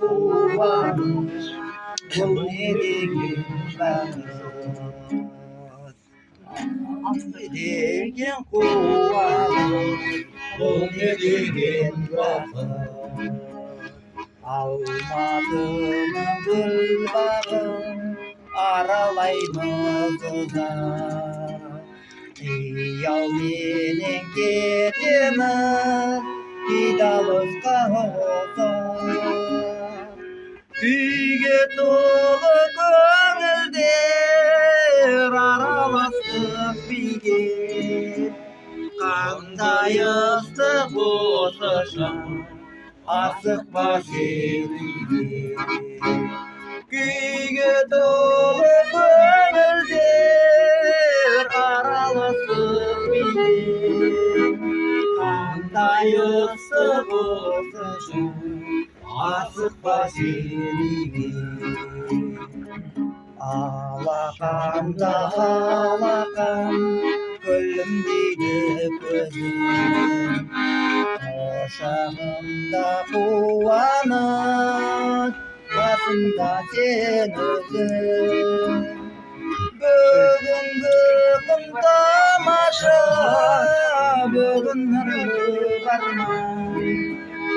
고와는 내게 내게 고와는 내게 алматының гүлбағын аралаймыз ұзақ қиялменен кетеміз кейде алысқа ұзақ күйге толы көңілдер араластық биге қандай ыстық осы шақ асықпа желіге күйге толы көңілдер араласып биге қандай ыстық осы шақ асықпа желіге алақанда алақан күлімдейді көзің құшағымда қуаныш қасымда сен өзің